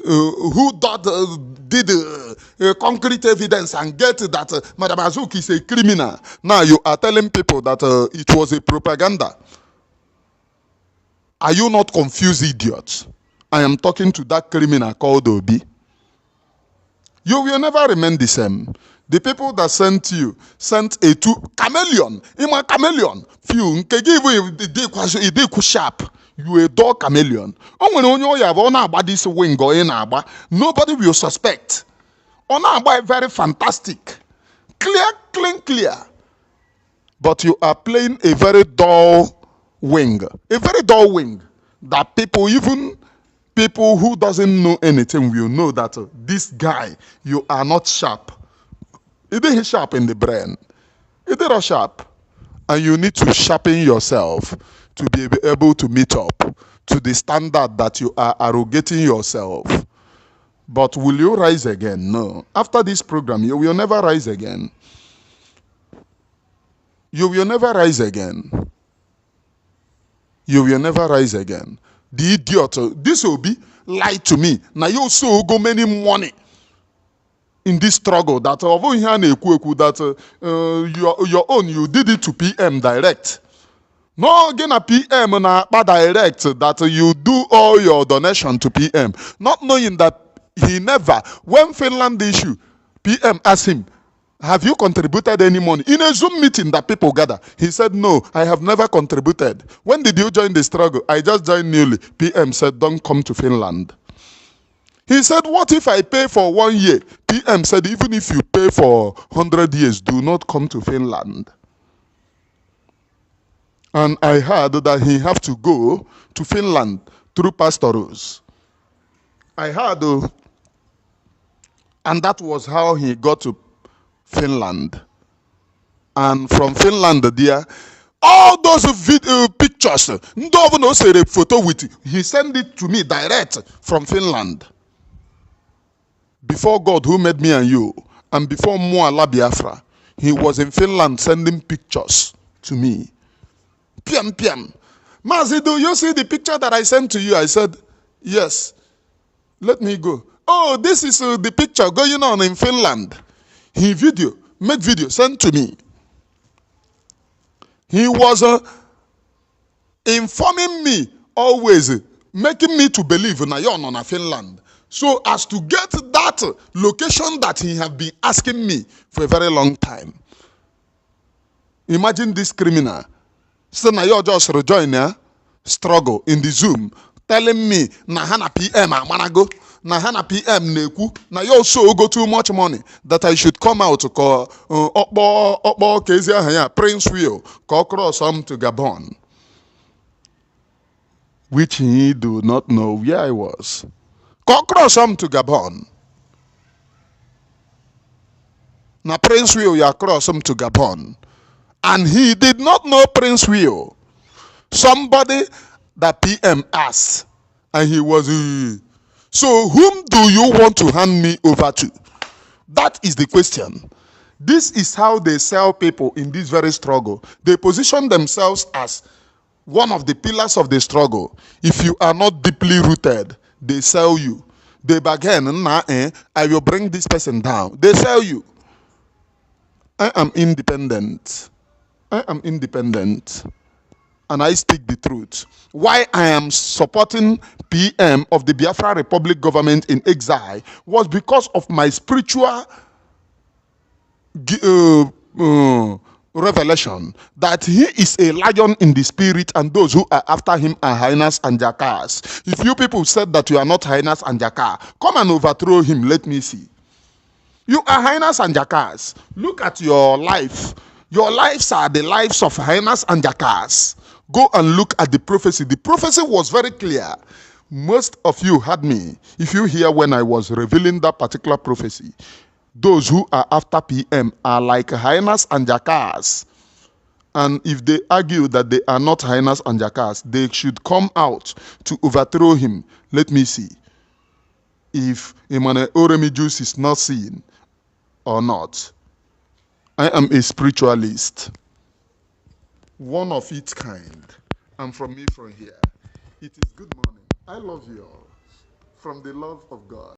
who did concrete evidence and get that Madam Azoka is a criminal. Now you are telling people that it was a propaganda. Are you not confused, idiots? I am talking to that criminal called Obie. You will never remain the same. The people that sent you sent a two chameleon. In my chameleon, few give you sharp. You a dog chameleon. When you have on about this wing or in aba, nobody will suspect. On aba very fantastic. Clear, clean, clear. But you are playing a very dull wing. A very dull wing that people, even people who doesn't know anything, will know that this guy, you are not sharp. It is sharp in the brain. It is not sharp. And you need to sharpen yourself to be able to meet up to the standard that you are arrogating yourself. But will you rise again? No. After this program, you will never rise again. You will never rise again. You will never rise again. The idiot, this Obie lied to me. Now you so go many money in this struggle that over here that your own, you did it to PM direct. No again a PM na direct that you do all your donation to PM, not knowing that he never, when Finland issue, PM asked him, have you contributed any money? In a Zoom meeting that people gather, he said, no, I have never contributed. When did you join the struggle? I just joined newly. PM said, don't come to Finland. He said, what if I pay for 1 year? PM said, even if you pay for 100 years, do not come to Finland. And I heard that he have to go to Finland through pastors. I heard, and that was how he got to Finland. And from Finland there, all those pictures, no say a photo with, he sent it to me direct from Finland. Before God who made me and you, and before Moala Biafra, he was in Finland sending pictures to me. Piam piam. Mazi, do you see the picture that I sent to you? I said, yes. Let me go. Oh, this is the picture going on in Finland. He made video, sent to me. He was informing me always, making me to believe in Ayon Finland. So as to get that location that he had been asking me for a very long time. Imagine this criminal. So now you just rejoin struggle in the Zoom, telling me na hana PM amanago, na hana PM neku, na you also go too much money that I should come out to call Okbo Kezia Haya Prince Will call cross some to Gabon, which he do not know where I was. Call cross some to Gabon. Na Prince Will ya cross some to Gabon. And he did not know Prince Will. Somebody that PM asked. And he was, so whom do you want to hand me over to? That is the question. This is how they sell people in this very struggle. They position themselves as one of the pillars of the struggle. If you are not deeply rooted, they sell you. They bargain, I will bring this person down. They sell you. I am independent. I am independent and I speak the truth. Why I am supporting PM of the Biafra Republic government in exile was because of my spiritual revelation that he is a lion in the spirit and those who are after him are hyenas and jackals. If you people said that you are not hyenas and jackals, come and overthrow him, let me see. You are hyenas and jackals. Look at your life. Your lives are the lives of hyenas and jackals. Go and look at the prophecy. The prophecy was very clear. Most of you had me. If you hear when I was revealing that particular prophecy, those who are after PM are like hyenas and jackals. And if they argue that they are not hyenas and jackals, they should come out to overthrow him. Let me see if Emmanuel Oremijus is not seen or not. I am a spiritualist, one of its kind. And from me from here, it is good morning. I love you all from the love of God.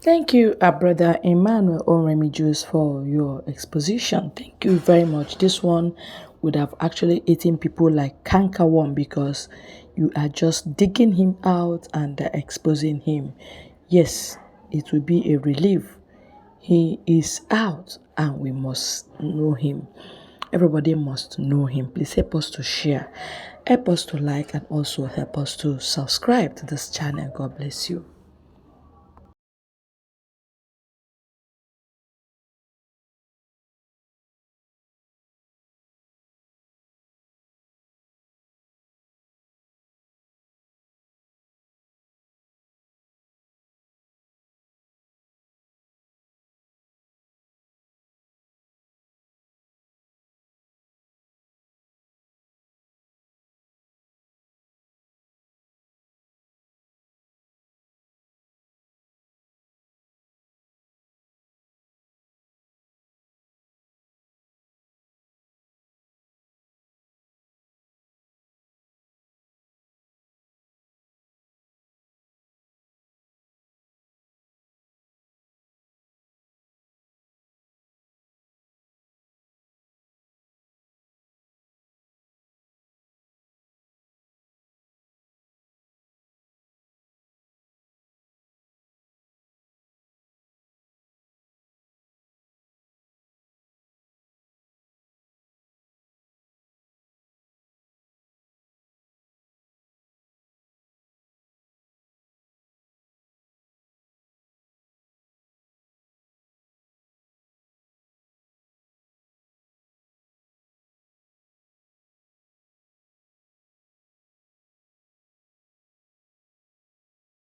Thank you, our brother Emmanuel Oremijus, for your exposition. Thank you very much. This one would have actually eaten people like cankerworm because you are just digging him out and exposing him. Yes, it will be a relief. He is out and we must know him. Everybody must know him. Please help us to share, help us to like, and also help us to subscribe to this channel. God bless you.